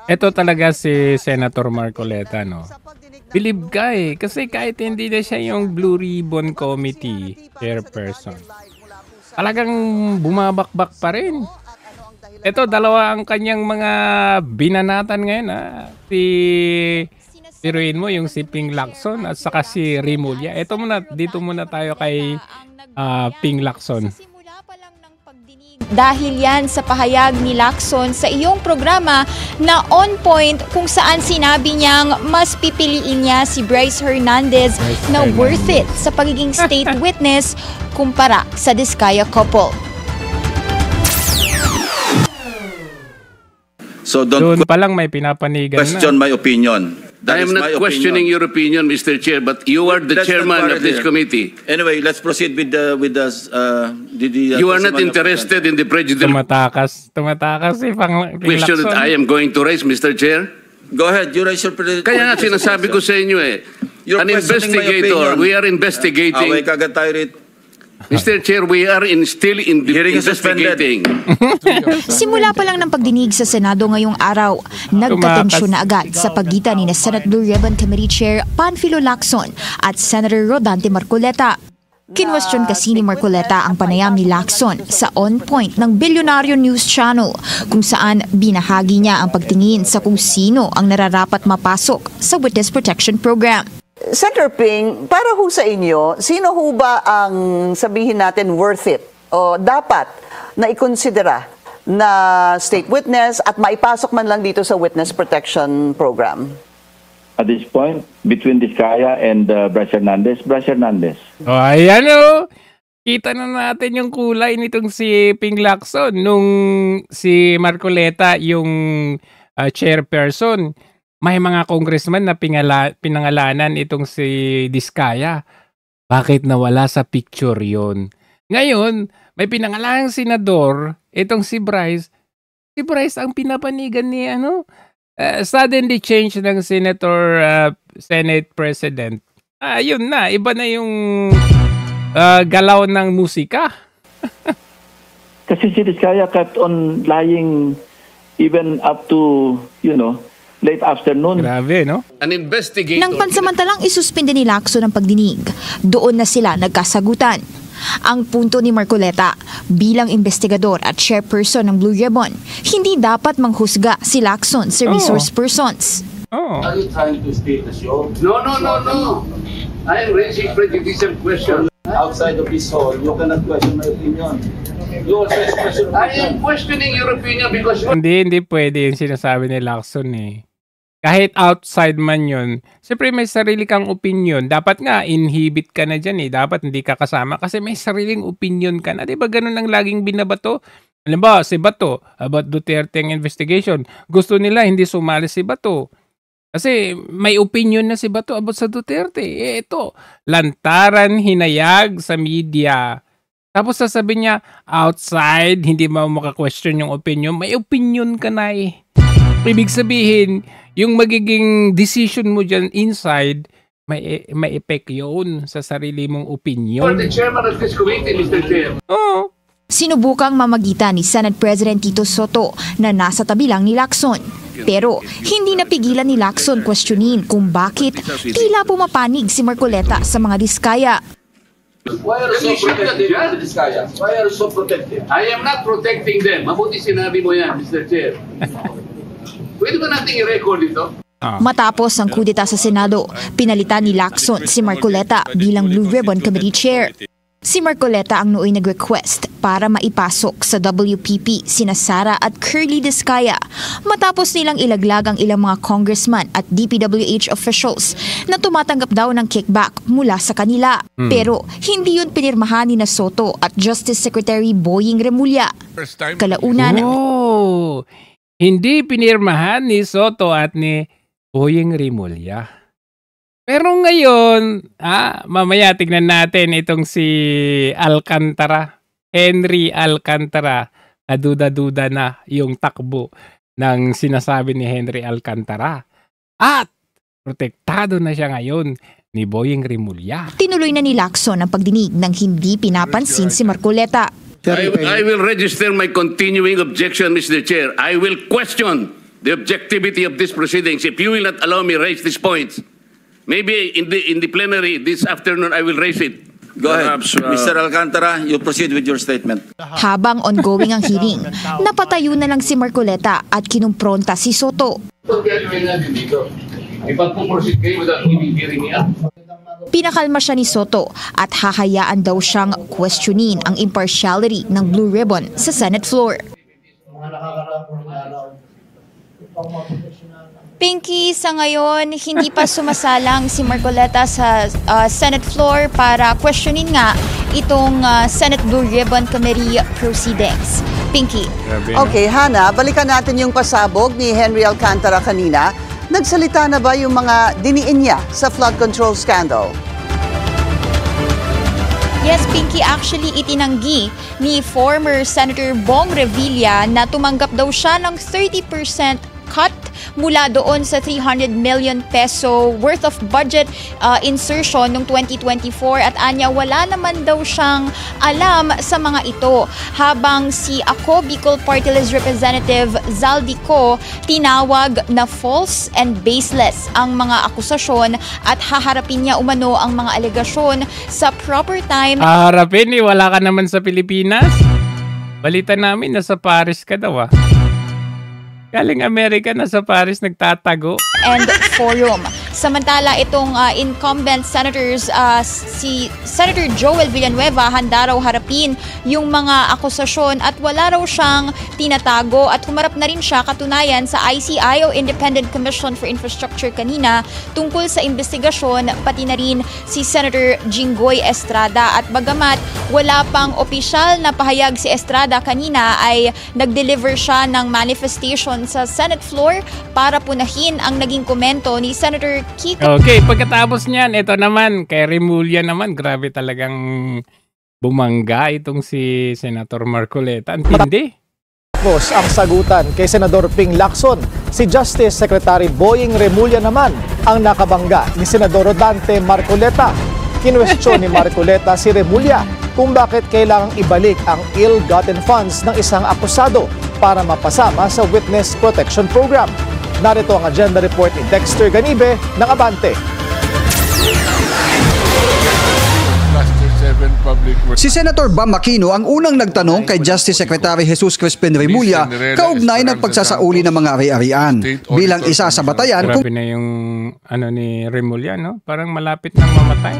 ito talaga si Senator Marcoleta, no? Believe ka eh. Kasi kahit hindi na siya yung Blue Ribbon Committee chairperson, talagang bumabakbak pa rin. Ito, dalawa ang kanyang mga binanatan ngayon. Piruin mo yung si Ping Lacson at saka si Remulla. Ito muna, dito muna tayo kay Ping Lacson. Dahil yan sa pahayag ni Lacson sa iyong programa na on point kung saan sinabi niyang mas pipiliin niya si Bryce Hernandez na worth it sa pagiging state witness kumpara sa Diskaya couple. So doon pa lang may pinapanigan question my opinion. I am not questioning your opinion, Mr. Chair, but you are the chairman of this committee. Anyway, let's proceed with the you are not interested in the prejudicial tumatakas si Ping question that I am going to raise, Mr. Chair. Go ahead, you raise your Kaya nga sinasabi ko sa inyo an investigator, we are investigating. Away kagad tayo rito. Mr. Chair, we are still investigating. Simula pa lang ng pagdinig sa Senado ngayong araw, nagkatensyon na agad sa pagitan ni Senate Blue Ribbon Committee Chair Panfilo Lacson at Senator Rodante Marcoleta. Kinwestiyon kasi ni Marcoleta ang panayam ni Lacson sa On Point ng Bilyonaryo News Channel kung saan binahagi niya ang pagtingin sa kung sino ang nararapat mapasok sa Witness Protection Program. Senator Ping, para ho sa inyo, sino ho ba ang sabihin natin worth it o dapat na ikonsidera na state witness at maipasok man lang dito sa Witness Protection Program? At this point, between Diskaya and Bryce Hernandez, Oh, ayan o. Kita na natin yung kulay nitong si Ping Lacson nung si Marcoleta yung chairperson. May mga congressman na pinangalanan itong si Diskaya. Bakit nawala sa picture yon? Ngayon, may pinangalanang senador, itong si Bryce. Si Bryce ang pinapanigan ni suddenly change ng Senate President. Yun na, iba na yung galaw ng musika. Kasi si Diskaya kept on lying even up to, late afternoon. Grabe, no? An investigator. Nang pansamantalang isuspinde ni Lacson ang pagdinig, doon na sila nagkasagutan. Ang punto ni Marcoleta, bilang investigador at chairperson ng Blue Ribbon, hindi dapat manghusga si Lacson sa resource persons. Are you trying to steal the show? No. I am raising prejudicial questions. Outside of this hall, you cannot question my opinion. You also question my opinion. I am questioning your opinion because Hindi pwede yung sinasabi ni Lacson eh. Kahit outside man yun, siyempre may sarili kang opinion. Dapat nga, inhibit ka na dyan eh. Dapat hindi ka kasama kasi may sariling opinion ka na. Diba ganun ang laging binabato? Alam ba, si Bato, about Duterte ang investigation. Gusto nila hindi sumali si Bato. Kasi may opinion na si Bato about sa Duterte. Ito, lantaran hinayag sa media. Tapos sasabihin niya, outside, hindi mo maka-question yung opinion. May opinion ka na eh. Ibig sabihin, yung magiging decision mo dyan inside, may effect yun sa sarili mong opinion. you are the chairman of this committee, Mr. Chair. Oo. Sinubukang mamagitan ni Senate President Tito Soto na nasa tabi lang ni Lacson. Pero hindi napigilan ni Lacson questionin kung bakit tila pumapanig si Marcoleta sa mga Diskaya. Why are you so protective? Why are you so protective? I am not protecting them. Mabuti sinabi mo yan, Mr. Chair. Pwede ba nating i-record ito? Matapos ang kudeta sa Senado, pinalitan ni Lacson si Marcoleta bilang Blue Ribbon Committee Chair. Si Marcoleta ang nooy nag-request para maipasok sa WPP sina Sara at Curly Diskaya matapos nilang ilaglag ang ilang mga congressman at DPWH officials na tumatanggap daw ng kickback mula sa kanila. Pero hindi yun pinirmahan ni Soto at Justice Secretary Boying Remulla. Kalaunan, Hindi pinirmahan ni Soto at ni Boying Remulla. Pero ngayon, mamaya tignan natin itong si Alcantara, Henry Alcantara. Duda-duda na yung takbo ng sinasabi ni Henry Alcantara. At protektado na siya ngayon ni Boying Remulla. Tinuloy na ni Lacson ang pagdinig ng hindi pinapansin si Marcoleta. I will register my continuing objection, Mr. Chair. I will question the objectivity of these proceedings, if you will not allow me raise these points, maybe in the plenary this afternoon I will raise it. Go ahead. Mr. Alcantara, you proceed with your statement. Habang ongoing ang hearing, napatayo na lang si Marcoleta at kinumpronta si Soto. Ito gagawin natin dito. Ipag-proceed kayo without even hearing me out. Pinakalma siya ni Soto at hahayaan daw siyang questionin ang impartiality ng Blue Ribbon sa Senate floor. Pinky, sa ngayon, hindi pa sumasalang si Marcoleta sa Senate floor para questionin nga itong Senate Blue Ribbon Committee proceedings. Pinky. Okay, Hana, balikan natin yung pasabog ni Henry Alcantara kanina. Nagsalita na ba yung mga diniin niya sa flood control scandal? Yes, Pinky, actually itinanggi ni former Senator Bong Revilla na tumanggap daw siya ng 30% cut mula doon sa 300 million peso worth of budget insertion noong 2024 at anya wala naman daw siyang alam sa mga ito. Habang si Ako Bicol Party List Representative Zaldico tinawag na false and baseless ang mga akusasyon at haharapin niya umano ang mga alegasyon sa proper time. Haharapin wala ka naman sa Pilipinas. Balita namin nasa Paris ka daw Galing Amerika na sa Paris nagtatago. And forum. Samantala itong incumbent senators, si Senator Joel Villanueva handa raw harapin yung mga akusasyon at wala raw siyang tinatago at humarap na rin siya katunayan sa ICI o Independent Commission for Infrastructure kanina tungkol sa investigasyon pati na rin si Senator Jinggoy Estrada at bagamat wala pang opisyal na pahayag si Estrada kanina ay nag-deliver siya ng manifestation sa Senate floor para punahin ang naging komento ni Senator Kiko. Okay, pagkatapos niyan, ito naman, kay Remulla naman, grabe talagang bumangga itong si Senator Marcoleta. Antindi. Tapos ang sagutan kay Senador Ping Lacson, si Justice Secretary Boying Remulla naman ang nakabangga ni Senador Rodante Marcoleta. Kinwestiyon ni Marcoleta si Remulla kung bakit kailangang ibalik ang ill-gotten funds ng isang akusado para mapasama sa Witness Protection Program. Narito ang agenda report ni Dexter Ganibe ng Abante. Si Senator Bam Aquino ang unang nagtanong kay Justice Secretary Jesus Crispin Remulla kaugnay ng pagsasauli ng mga ari-arian. Bilang isa sa batayan, grabe na yung ni Remulla, no? Parang malapit nang mamatay.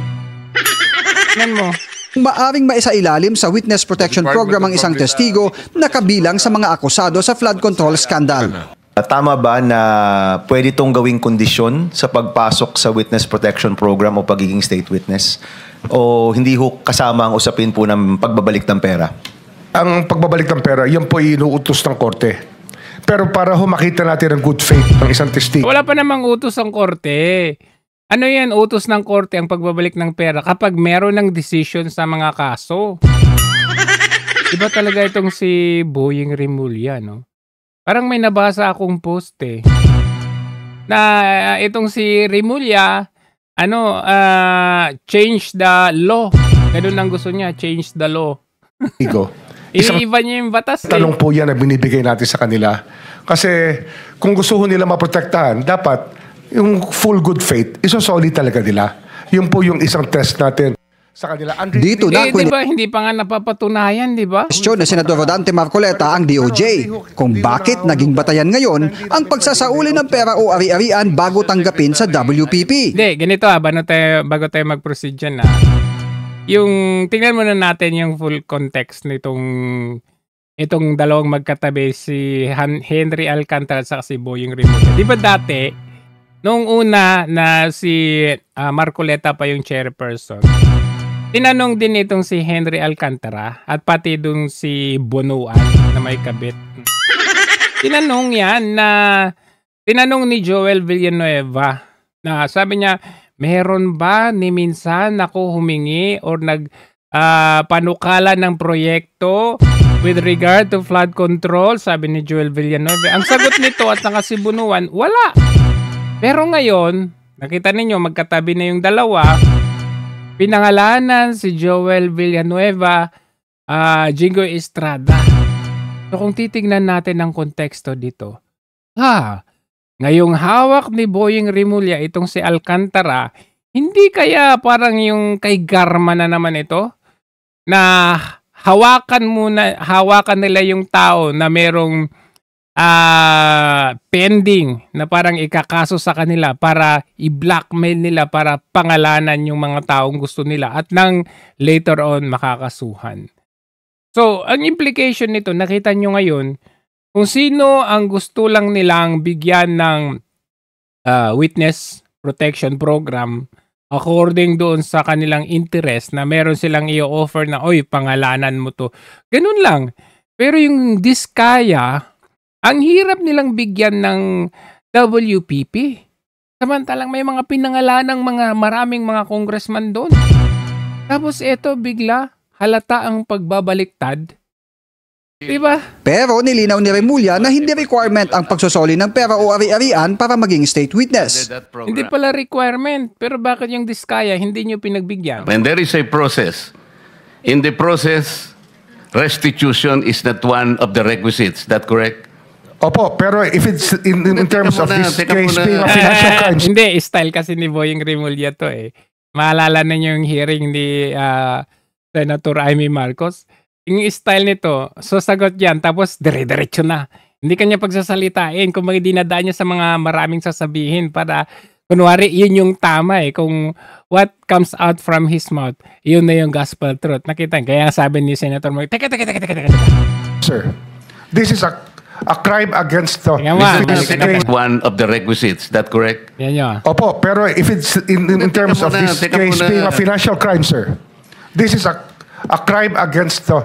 Tingnan mo. Maaring maisailalim sa Witness Protection Program ang isang testigo na kabilang sa mga akusado sa flood control scandal. Tama ba na pwede itong gawing kondisyon sa pagpasok sa Witness Protection Program o pagiging state witness? O hindi ho kasama ang usapin po ng pagbabalik ng pera? Ang pagbabalik ng pera, yan po inuutos ng korte. Pero para ho makita natin ang good faith ng isang testigo. Wala pa namang utos ang korte. Ano yan, utos ng korte ang pagbabalik ng pera kapag meron ng decision sa mga kaso. Iba talaga itong si Boying Remulla, no? Parang may nabasa akong post na itong si Remulla change the law. Ganun ang gusto niya, change the law. Iiba niya yung batas. Tanong po yan na binibigay natin sa kanila. Kasi kung gusto nila maprotektahan, dapat yung full good faith, isosolid talaga nila. Yun po yung isang test natin sa kanila. Dito na diba, hindi pa nga napapatunayan, di ba? Question na Senador Rodante Marcoleta ang DOJ kung bakit naging batayan ngayon ang pagsasauli ng pera o ari-arian bago tanggapin sa WPP. Hindi, ganito bago tayo mag-proceed dyan yung tingnan muna natin yung full context nitong itong dalawang magkatabi si Henry Alcantara at si Boying Remulla. Di ba dati, noong una na si Marcoleta pa yung chairperson, tinanong din itong si Henry Alcantara at pati dun si Bonoan na may kabit. Tinanong ni Joel Villanueva na sabi niya, meron ba ni minsan ako humingi or panukala ng proyekto with regard to flood control? Sabi ni Joel Villanueva. Ang sagot nito at saka si Bonoan, wala. Pero ngayon, nakita ninyo magkatabi na yung dalawa. Pinangalanan si Joel Villanueva, Jinggoy Estrada. So kung titignan natin ang konteksto dito, ngayong hawak ni Boying Remulla itong si Alcantara, hindi kaya parang yung kay Garma na naman ito? Na hawakan nila yung tao na merong pending na parang ikakaso sa kanila para i-blackmail nila para pangalanan yung mga taong gusto nila at nang later on makakasuhan. So, ang implication nito, nakita nyo ngayon, kung sino ang gusto lang nilang bigyan ng witness protection program according doon sa kanilang interest na meron silang i-offer na, oy, pangalanan mo to. Ganun lang. Pero yung Diskaya, ang hirap nilang bigyan ng WPP. Samantalang may mga pinangalanang maraming mga congressman doon. Tapos eto bigla, halata ang pagbabaliktad. Diba? Pero nilinaw ni Remulla na hindi requirement ang pagsosoli ng pera o ari-arian para maging state witness. Hindi pala requirement. Pero bakit yung Diskaya hindi nyo pinagbigyan? And there is a process. In the process, restitution is not one of the requisites. Is that correct? Opo, pero if it's in terms of this case being a financial crimes. Hindi, style kasi ni Boying Remulla to eh. Maalala na yung hearing ni Senator Amy Marcos. Yung style nito, sasagot yan, tapos dire-diretso na. Hindi kanya pagsasalitain, kung dinadaan niya sa mga maraming sasabihin para, kunwari, yun yung tama eh. Kung what comes out from his mouth, yun na yung gospel truth. Nakita, kaya sabi ni Senator Marcos, teka. Sir, this is a crime against the one of the requisites. Is that correct? Yan yun. Opo, pero if it's in terms of this case being a financial crime, sir, this is a crime against the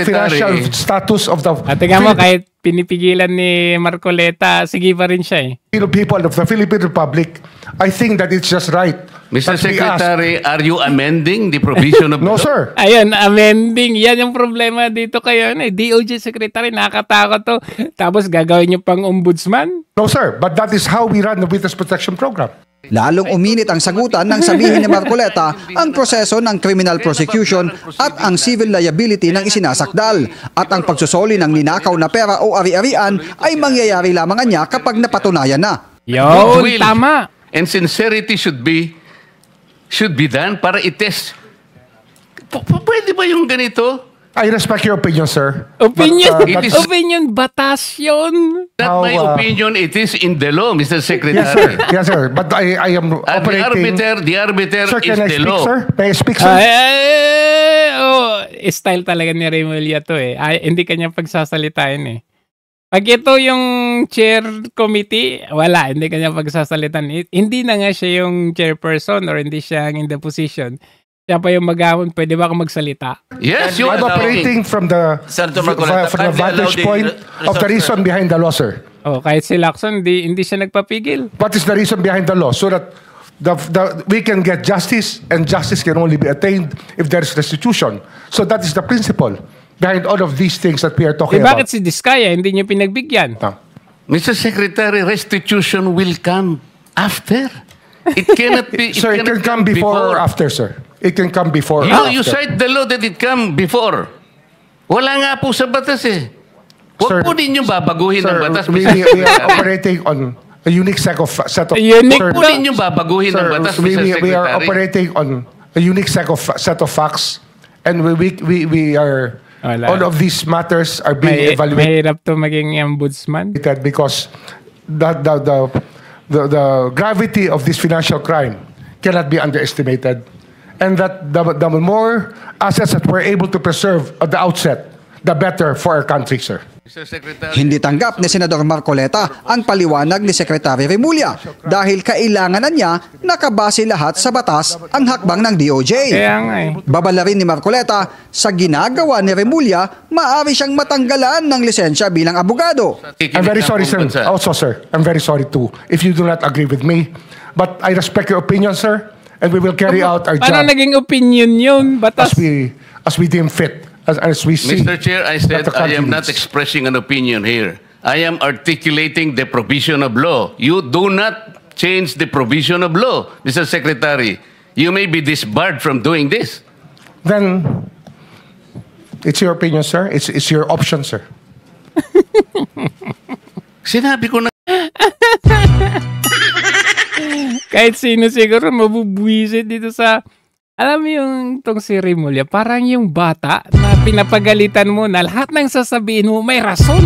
financial status of the tingnan mo, kahit pinipigilan ni Marcoleta, sige pa rin siya eh. People of the Philippine Republic, I think that it's just right. Mr. Secretary, are you amending the provision of No, the law? sir. Ayun, amending. Yan yung problema dito kayo. DOJ Secretary, nakakatakot to. Tapos gagawin nyo pang ombudsman? No, sir. But that is how we run the Witness Protection Program. Lalong uminit ang sagutan ng sabihin ni Marcoleta ang proseso ng criminal prosecution at ang civil liability ng isinasakdal at ang pagsusoli ng ninakaw na pera o ari-arian ay mangyayari lamang niya kapag napatunayan na. Yun, tama. And sincerity should be done para i-test. Pwede ba yung ganito? I respect your opinion, sir. Opinion? Opinion, batas yun. Not my opinion, it is in the law, Mr. Secretary. Yes, sir. But I am operating... The arbiter sir, is the law. Sir? May I speak, sir? Style talaga ni Remulla to eh. Hindi kanya pagsasalitain eh. Pag ito yung chair committee, wala, hindi kanya pagsasalitan. Hindi na nga siya yung chairperson or hindi siya in the position. Siya pa yung maghapon, pwede ba akong magsalita? Yes, you are operating from the vantage point of the reason behind the law, sir. Oh, kahit si Lacson, hindi siya nagpapigil. What is the reason behind the law? So that we can get justice, and justice can only be attained if there is restitution. So that is the principle behind all of these things that we are talking about. Bakit si Diskaya hindi niyo pinagbigyan? Mr. Secretary, restitution will come after. It cannot be... Sir, it can come before or after, sir. It can come before or after. You cite the law that it come before. Wala nga po sa batas eh. Huwag po ninyo babaguhin ang batas. We are operating on a unique set of... Huwag po ninyo babaguhin ang batas, Mr. Secretary. We are operating on a unique set of facts, and we are... All of these matters are being evaluated. Mahirap to maging ombudsman. Because the gravity of this financial crime cannot be underestimated. And that the more assets that we're able to preserve at the outset, the better for our country, sir. Hindi tanggap ni Senador Marcoleta ang paliwanag ni Secretary Remulla dahil kailangan na niya nakabase lahat sa batas ang hakbang ng DOJ. Kaya nga eh. Babala rin ni Marcoleta, sa ginagawa ni Remulla, maaari siyang matanggalan ng lisensya bilang abogado. I'm very sorry, sir. Also, sir, I'm very sorry too if you do not agree with me. But I respect your opinion, sir, and we will carry out our job. Paano naging opinion yun? Batas? As we deem fit. As we see. Mr. Chair, I said I am not expressing an opinion here. I am articulating the provision of law. You do not change the provision of law, Mr. Secretary. You may be disbarred from doing this. Then, it's your opinion, sir. It's your option, sir. Sinabi ko na Kahit sino siguro mabubuwisit dito sa, alam mo yung tong si Remulla, parang yung bata na pinapagalitan mo na lahat ng sasabihin mo may rason.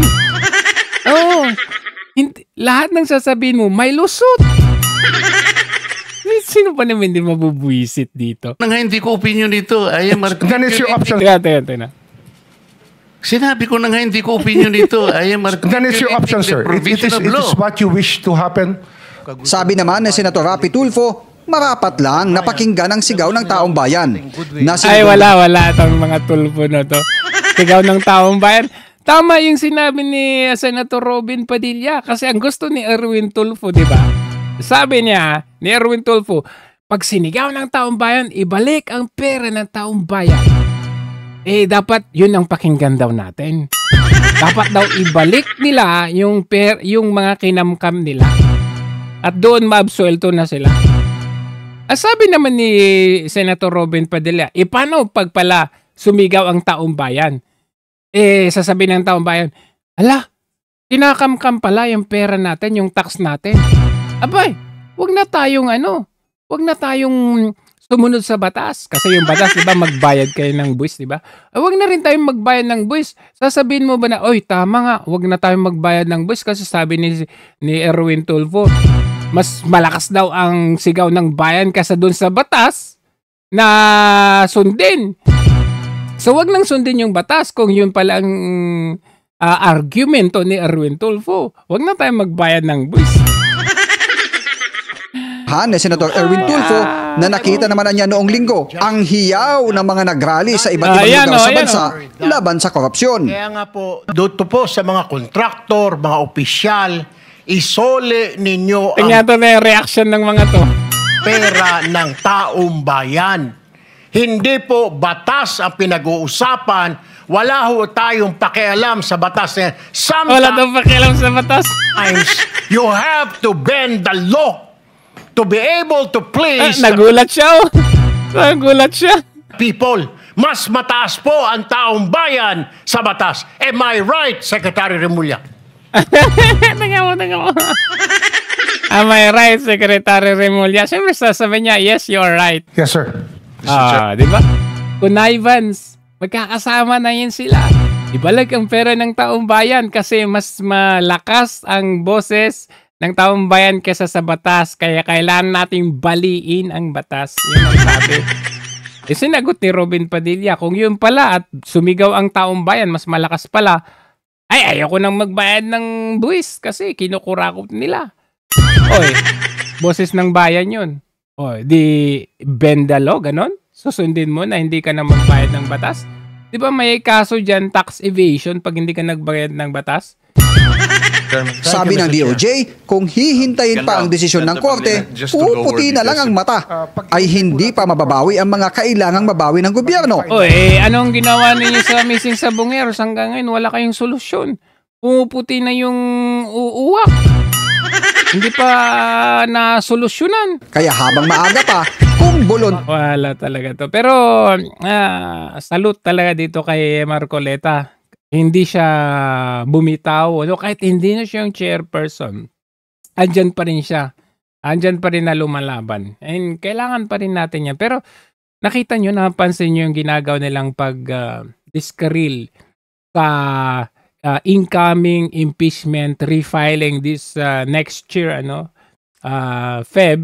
Oo. Lahat ng sasabihin mo may lusot. Sino pa naman din mabubuwisit dito? Hindi ko opinion dito. I am Then it's your option. Teka. Sinabi ko na nga hindi ko opinion dito. I am Then it's your option, sir. It is what you wish to happen. Sabi naman ni Senator Rapi Tulfo, marapat lang napakinggan ang sigaw ng taong bayan. Ay, wala itong mga tulfo na to. Sigaw ng taong bayan. Tama yung sinabi ni Senator Robin Padilla kasi ang gusto ni Erwin Tulfo, di ba? Sabi niya, ni Erwin Tulfo, pag sinigaw ng taong bayan, ibalik ang pera ng taong bayan. Dapat yun ang pakinggan daw natin. Dapat daw ibalik nila yung mga kinamkam nila. At doon maabsuelto na sila. Sabi naman ni Senator Robin Padilla, paano pag pala sumigaw ang taong bayan? Sasabihin ng taong bayan, ala, kinakamkam pala yung pera natin, yung tax natin. Abay, wag na tayong sumunod sa batas. Kasi yung batas, di ba, magbayad kayo ng buwis, di ba? Wag na rin tayong magbayad ng buwis. Sasabihin mo ba na, oy, tama nga, wag na tayong magbayad ng buwis kasi sabi ni Erwin Tulfo, mas malakas daw ang sigaw ng bayan kaysa dun sa batas na sundin. So wag nang sundin yung batas kung yun pala ang argumento ni Erwin Tulfo. Wag na tayong magbayad ng buwis. Ni Senator Erwin Tulfo na nakita naman niya noong linggo ang hiyaw ng mga nagrally sa iba't ibang lugar sa bansa laban sa korupsyon. Kaya nga po, dito po sa mga kontraktor, mga opisyal, isole ninyo tingnan to na yung reaction ng mga to. Pera ng taong bayan. Hindi po batas ang pinag-uusapan. Wala ho tayong pakialam sa batas. Wala tayong pakialam sa batas. You have to bend the law to be able to please nagulat siya. Nagulat siya. People, mas mataas po ang taong bayan sa batas. Am I right, Secretary Remulla? Tingnan mo. Am I right, Secretary Remulla? Siyempre sasabihin niya, yes, you are right. Yes, sir. Di ba? Connivance. Magkakasama na yun sila. Ibalik ang pera ng taong bayan kasi mas malakas ang boses ng taong bayan kesa sa batas. Kaya kailangan nating baliin ang batas. Yun ang sabi. Sinagot ni Robin Padilla, kung yun pala at sumigaw ang taong bayan, mas malakas pala, ay ayoko nang magbayad ng buwis kasi kinukurakot nila. Oy, boses ng bayan yun. Oy, di bend the law, ganon? Susundin mo na hindi ka na magbayad ng batas? Di ba may kaso dyan, tax evasion, pag hindi ka nagbayad ng batas? Sabi ng DOJ, kung hihintayin pa ang desisyon ng korte, puputi na lang ang mata. Ay hindi pa mababawi ang mga kailangang mabawi ng gobyerno. Anong ginawa ninyo sa missing sabongeros hanggang ngayon? Wala kayong solusyon. Pumuputi na yung uwak. Hindi pa na-solusyonan. Kaya habang maaga pa, kung bulon. Wala talaga to. Pero salute talaga dito kay Marcoleta. Hindi siya bumitaw. Kahit hindi na siya yung chairperson, andyan pa rin siya. Andyan pa rin na lumalaban. And kailangan pa rin natin yan. Pero nakita nyo, napansin nyo yung ginagawa nilang pag-discarril sa incoming impeachment refiling this next year, Feb.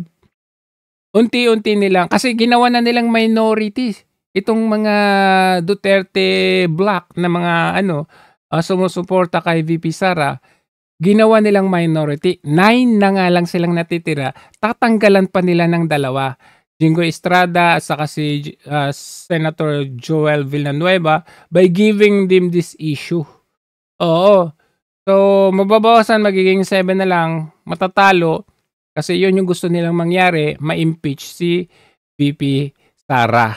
Unti-unti nilang, kasi ginawa na nilang minority itong mga Duterte block na mga sumusuporta kay VP Sara, ginawa nilang minority. 9 na nga lang silang natitira. Tatanggalan pa nila ng 2. Jingo Estrada at saka si Senator Joel Villanueva by giving them this issue. Oo. So, mababawasan, magiging 7 na lang, matatalo. Kasi yun yung gusto nilang mangyari, ma-impeach si VP Sara.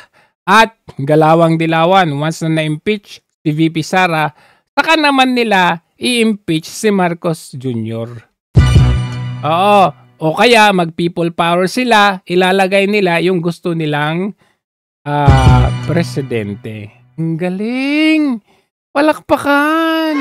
At galawang dilawan, once na na-impeach si VP Sara, saka naman nila i-impeach si Marcos Jr. Oo. O kaya mag-people power sila, ilalagay nila yung gusto nilang presidente. Ang galing! Palakpakan!